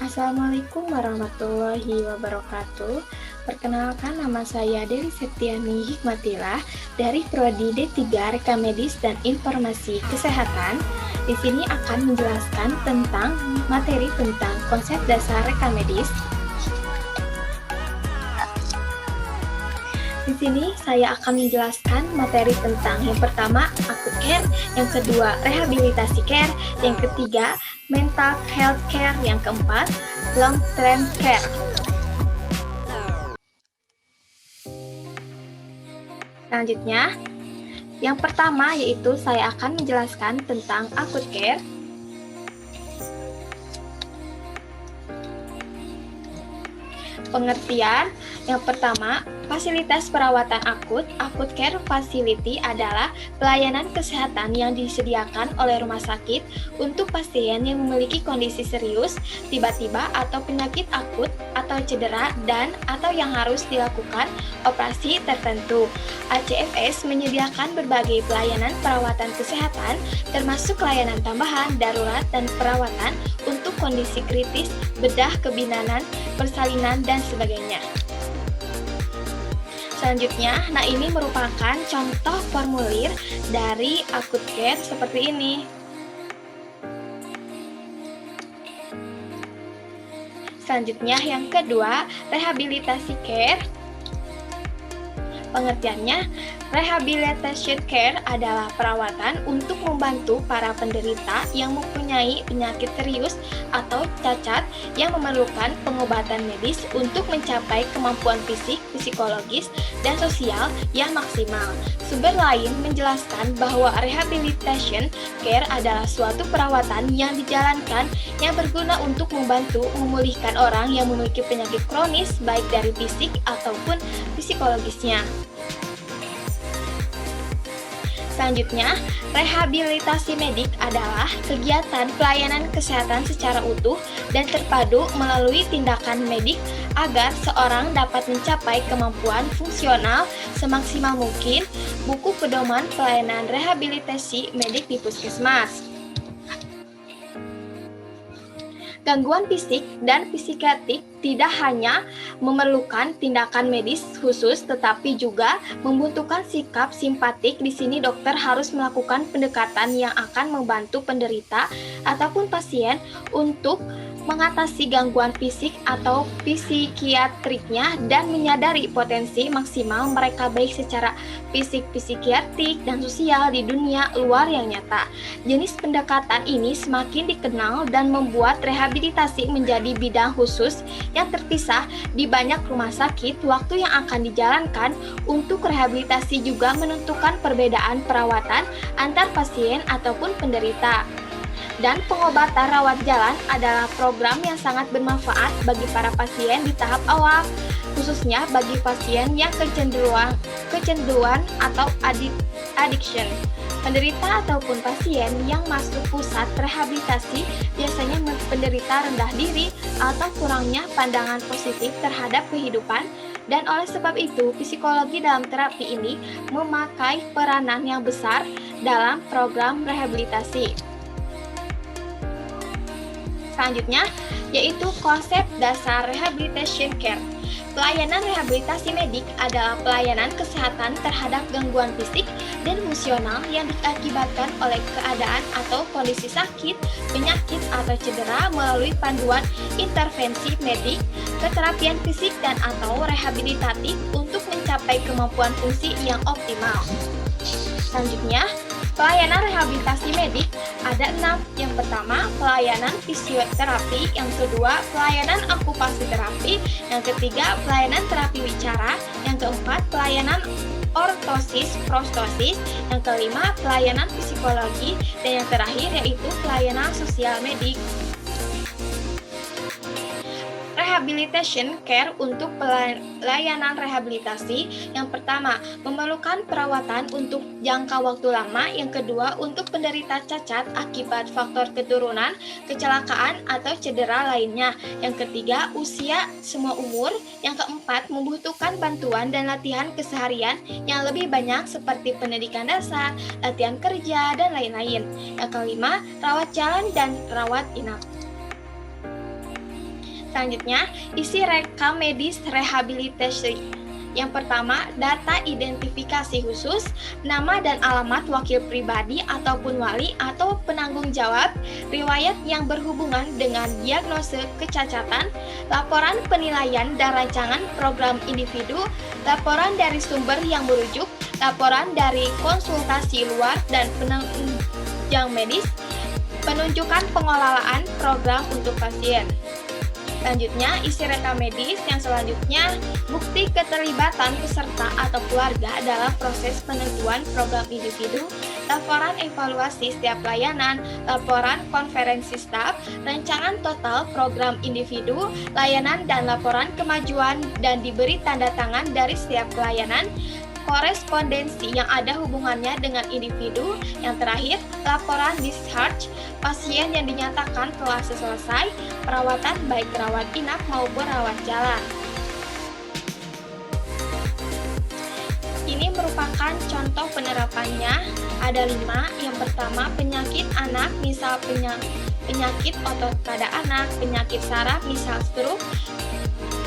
Assalamualaikum warahmatullahi wabarakatuh. Perkenalkan, nama saya Dewi Septiani Hikmatillah dari Prodi D3 Rekam Medis dan Informasi Kesehatan. Di sini akan menjelaskan tentang materi tentang konsep dasar rekam medis. Di sini saya akan menjelaskan materi tentang yang pertama acute care, yang kedua rehabilitasi care, yang ketiga mental health care, yang keempat long term care. Selanjutnya, yang pertama yaitu saya akan menjelaskan tentang acute care. Pengertian yang pertama, fasilitas perawatan akut. Acute care facility adalah pelayanan kesehatan yang disediakan oleh rumah sakit untuk pasien yang memiliki kondisi serius, tiba-tiba atau penyakit akut atau cedera dan atau yang harus dilakukan operasi tertentu. ACFS menyediakan berbagai pelayanan perawatan kesehatan termasuk layanan tambahan, darurat, dan perawatan untuk kondisi kritis, bedah, kebidanan, persalinan, dan sebagainya. Selanjutnya, ini merupakan contoh formulir dari acute care seperti ini. Selanjutnya, yang kedua, rehabilitasi care. Pengertiannya, rehabilitation care adalah perawatan untuk membantu para penderita yang mempunyai penyakit serius atau cacat yang memerlukan pengobatan medis untuk mencapai kemampuan fisik, psikologis, dan sosial yang maksimal. Sumber lain menjelaskan bahwa rehabilitation care adalah suatu perawatan yang dijalankan yang berguna untuk membantu memulihkan orang yang memiliki penyakit kronis baik dari fisik ataupun psikologisnya. Selanjutnya, rehabilitasi medik adalah kegiatan pelayanan kesehatan secara utuh dan terpadu melalui tindakan medik agar seorang dapat mencapai kemampuan fungsional semaksimal mungkin. Buku pedoman pelayanan rehabilitasi medik di puskesmas. Gangguan fisik dan psikiatrik tidak hanya memerlukan tindakan medis khusus, tetapi juga membutuhkan sikap simpatik. Di sini dokter harus melakukan pendekatan yang akan membantu penderita ataupun pasien untuk mengatasi gangguan fisik atau psikiatriknya dan menyadari potensi maksimal mereka baik secara fisik, psikiatrik, dan sosial di dunia luar yang nyata. Jenis pendekatan ini semakin dikenal dan membuat rehabilitasi menjadi bidang khusus yang terpisah di banyak rumah sakit. Waktu yang akan dijalankan untuk rehabilitasi juga menentukan perbedaan perawatan antar pasien ataupun penderita. Dan pengobatan rawat jalan adalah program yang sangat bermanfaat bagi para pasien di tahap awal, khususnya bagi pasien yang kecanduan atau addiction. Penderita ataupun pasien yang masuk pusat rehabilitasi biasanya penderita rendah diri atau kurangnya pandangan positif terhadap kehidupan, dan oleh sebab itu psikologi dalam terapi ini memakai peranan yang besar dalam program rehabilitasi. Selanjutnya, yaitu konsep dasar rehabilitation care. Pelayanan rehabilitasi medik adalah pelayanan kesehatan terhadap gangguan fisik dan emosional yang diakibatkan oleh keadaan atau kondisi sakit, penyakit, atau cedera melalui panduan intervensi medik, keterapian fisik, dan atau rehabilitatif untuk mencapai kemampuan fungsi yang optimal. Selanjutnya, pelayanan rehabilitasi medik ada 6. Yang pertama, pelayanan fisioterapi. Yang kedua, pelayanan okupasi terapi. Yang ketiga, pelayanan terapi wicara. Yang keempat, pelayanan ortosis, prostosis. Yang kelima, pelayanan psikologi. Dan yang terakhir yaitu pelayanan sosial medik. Rehabilitation care untuk pelayanan rehabilitasi. Yang pertama, memerlukan perawatan untuk jangka waktu lama. Yang kedua, untuk penderita cacat akibat faktor keturunan, kecelakaan, atau cedera lainnya. Yang ketiga, usia semua umur. Yang keempat, membutuhkan bantuan dan latihan keseharian yang lebih banyak seperti pendidikan dasar, latihan kerja, dan lain-lain. Yang kelima, rawat jalan dan rawat inap. Selanjutnya, isi rekam medis rehabilitasi. Yang pertama, data identifikasi khusus, nama dan alamat wakil pribadi ataupun wali atau penanggung jawab, riwayat yang berhubungan dengan diagnosa kecacatan, laporan penilaian dan rancangan program individu, laporan dari sumber yang merujuk, laporan dari konsultasi luar dan penunjang medis, penunjukan pengelolaan program untuk pasien. Selanjutnya, isi rekam medis. Yang selanjutnya, bukti keterlibatan peserta atau keluarga dalam proses penentuan program individu, laporan evaluasi setiap layanan, laporan konferensi staf, rancangan total program individu, layanan dan laporan kemajuan dan diberi tanda tangan dari setiap layanan, korespondensi yang ada hubungannya dengan individu. Yang terakhir, laporan discharge, pasien yang dinyatakan telah selesai perawatan baik rawat inap maupun rawat jalan. Ini merupakan contoh penerapannya, ada 5. Yang pertama, penyakit anak, misal penyakit otot pada anak, penyakit saraf, misal stroke,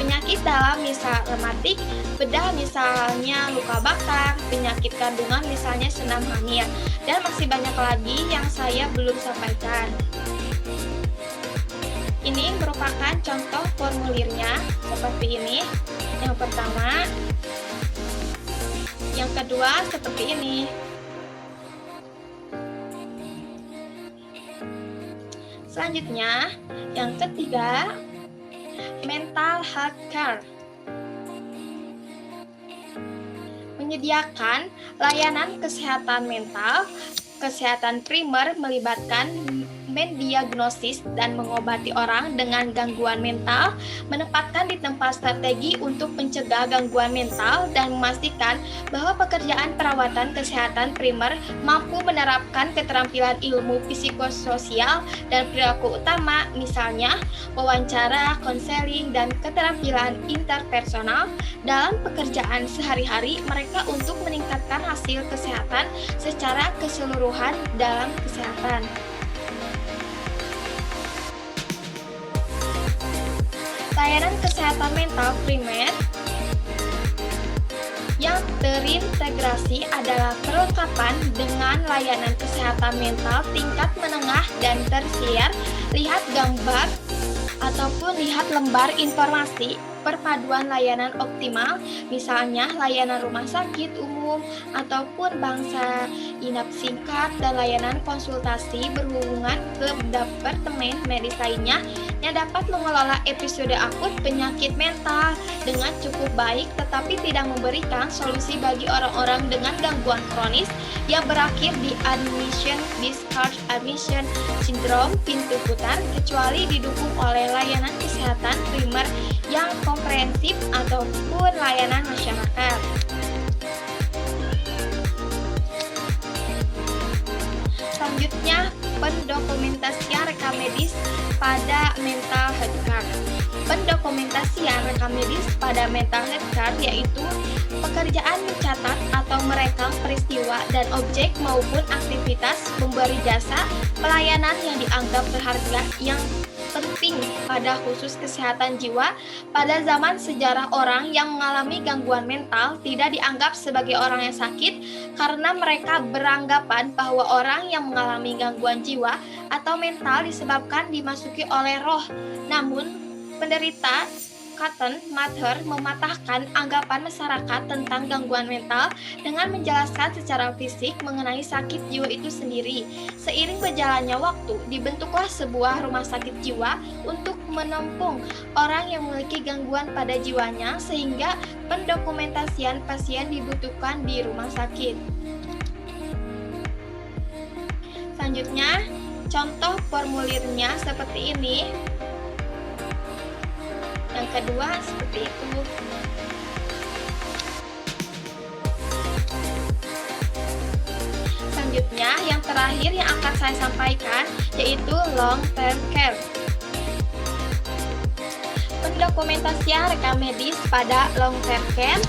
penyakit dalam misal rematik, bedah misalnya luka bakar, penyakit kandungan misalnya senam hamil, dan masih banyak lagi yang saya belum sampaikan. Ini merupakan contoh formulirnya seperti ini. Yang pertama, yang kedua seperti ini. Selanjutnya, yang ketiga, mental health care. Menyediakan layanan kesehatan mental, kesehatan primer melibatkan mendiagnosis dan mengobati orang dengan gangguan mental, menempatkan di tempat strategi untuk mencegah gangguan mental, dan memastikan bahwa pekerjaan perawatan kesehatan primer mampu menerapkan keterampilan ilmu psikososial dan perilaku utama, misalnya wawancara, konseling, dan keterampilan interpersonal dalam pekerjaan sehari-hari mereka untuk meningkatkan hasil kesehatan secara keseluruhan dalam kesehatan. Layanan kesehatan mental primer yang terintegrasi adalah perlengkapan dengan layanan kesehatan mental tingkat menengah dan tersier. Lihat gambar ataupun lihat lembar informasi perpaduan layanan optimal, misalnya layanan rumah sakit umum ataupun bangsa inap singkat dan layanan konsultasi berhubungan ke departemen medis lainnya yang dapat mengelola episode akut penyakit mental dengan cukup baik, tetapi tidak memberikan solusi bagi orang-orang dengan gangguan kronis yang berakhir di admission discharge admission syndrome pintu putar, kecuali didukung oleh layanan kesehatan primer yang komprehensif ataupun layanan masyarakat. Selanjutnya, pendokumentasian rekam medis pada mental health care. Pendokumentasian rekam medis pada mental health care yaitu pekerjaan mencatat atau merekam peristiwa dan objek maupun aktivitas pemberi jasa pelayanan yang dianggap berharga yang penting pada khusus kesehatan jiwa. Pada zaman sejarah, orang yang mengalami gangguan mental tidak dianggap sebagai orang yang sakit karena mereka beranggapan bahwa orang yang mengalami gangguan jiwa atau mental disebabkan dimasuki oleh roh. Namun, penderita Cotton Mather mematahkan anggapan masyarakat tentang gangguan mental dengan menjelaskan secara fisik mengenai sakit jiwa itu sendiri. Seiring berjalannya waktu, dibentuklah sebuah rumah sakit jiwa untuk menampung orang yang memiliki gangguan pada jiwanya, sehingga pendokumentasian pasien dibutuhkan di rumah sakit. Selanjutnya, contoh formulirnya seperti ini. kedua seperti itu. Selanjutnya, yang terakhir yang akan saya sampaikan yaitu long term care. Pendokumentasian rekam medis pada long term care,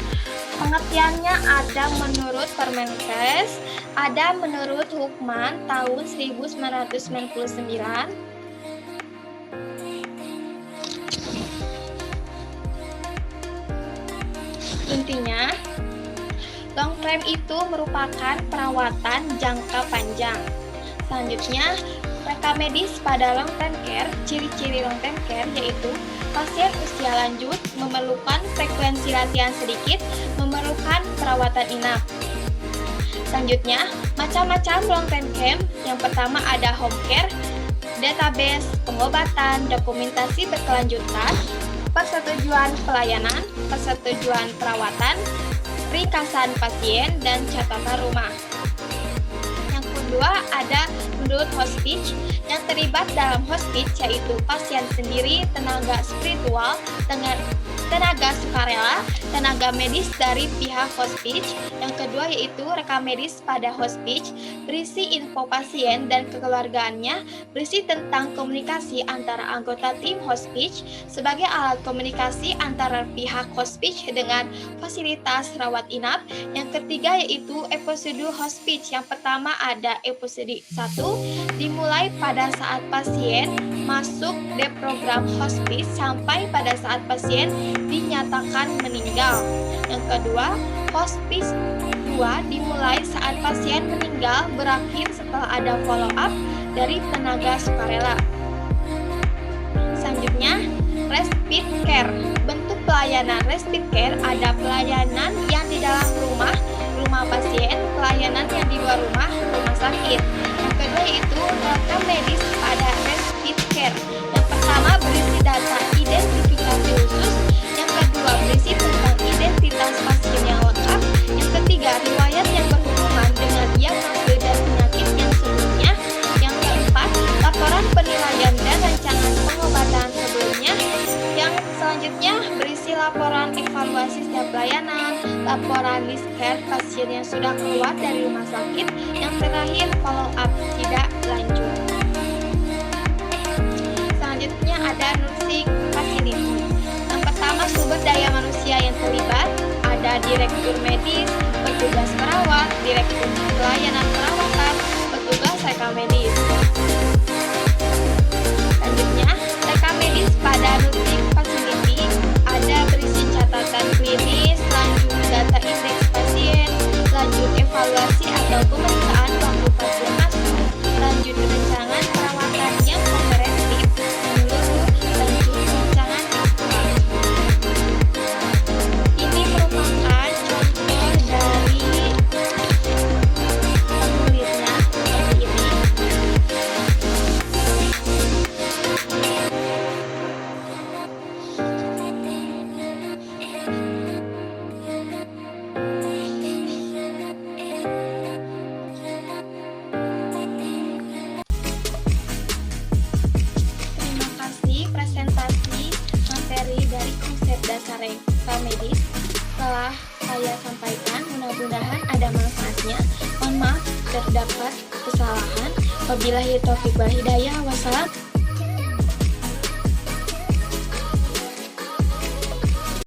pengertiannya ada menurut Permenkes, ada menurut Hukman tahun 1999. Intinya, long term itu merupakan perawatan jangka panjang. Selanjutnya, rekam medis pada long term care, ciri-ciri long term care yaitu pasien usia lanjut, memerlukan frekuensi latihan sedikit, memerlukan perawatan inap. Selanjutnya, macam-macam long term care. Yang pertama ada home care, database, pengobatan, dokumentasi berkelanjutan, persetujuan pelayanan, persetujuan perawatan, ringkasan pasien, dan catatan rumah. Yang kedua ada menurut hospice. Yang terlibat dalam hospice yaitu pasien sendiri, tenaga spiritual, tenaga sukarela, tenaga medis dari pihak hospice. Yang kedua yaitu rekam medis pada hospice, berisi info pasien dan kekeluargaannya, berisi tentang komunikasi antara anggota tim hospice sebagai alat komunikasi antara pihak hospice dengan fasilitas rawat inap. Yang ketiga yaitu episode hospice. Yang pertama ada episode 1, dimulai pada saat pasien masuk di program hospice sampai pada saat pasien dinyatakan meninggal. Yang kedua, hospice 2 dimulai saat pasien meninggal, berakhir setelah ada follow up dari tenaga sukarela. Selanjutnya, respite care. Bentuk pelayanan respite care ada pelayanan yang di dalam rumah pasien, pelayanan yang di luar rumah sakit. Yang kedua yaitu rekam medis pada respite care. Yang pertama berisi data identifikasi khusus, yang kedua berisi tentang identitas pasien yang lengkap, yang ketiga riwayat yang berhubungan dengan diagnosis dan penyakit yang sebelumnya, yang keempat laporan penilaian dan rancangan pengobatan sebelumnya, yang selanjutnya berisi laporan evaluasi setiap pelayanan, laporan list care pasien yang sudah keluar dari rumah sakit, yang terakhir follow up tidak lanjut. Selanjutnya ada nursing facility. Yang pertama sumber daya manusia yang terlibat ada direktur medis, petugas perawat, direktur pelayanan perawatan, petugas rekam medis. Selanjutnya rekam medis pada nursing facility ada berisi catatan klinis, lanjut data indeks pasien, lanjut evaluasi atau pemeriksaan waktu pasien masuk, lanjut rancangan perawatan yang komprehensif, menyeluruh, lanjut rancangan istirahat. Ini merupakan contoh dari pemulitnya seperti ini. Presentasi materi dari konsep dasar rekam medis telah saya sampaikan, mudah-mudahan ada manfaatnya. Mohon maaf terdapat kesalahan. Wabillahi taufiq wal hidayah. Wassalam.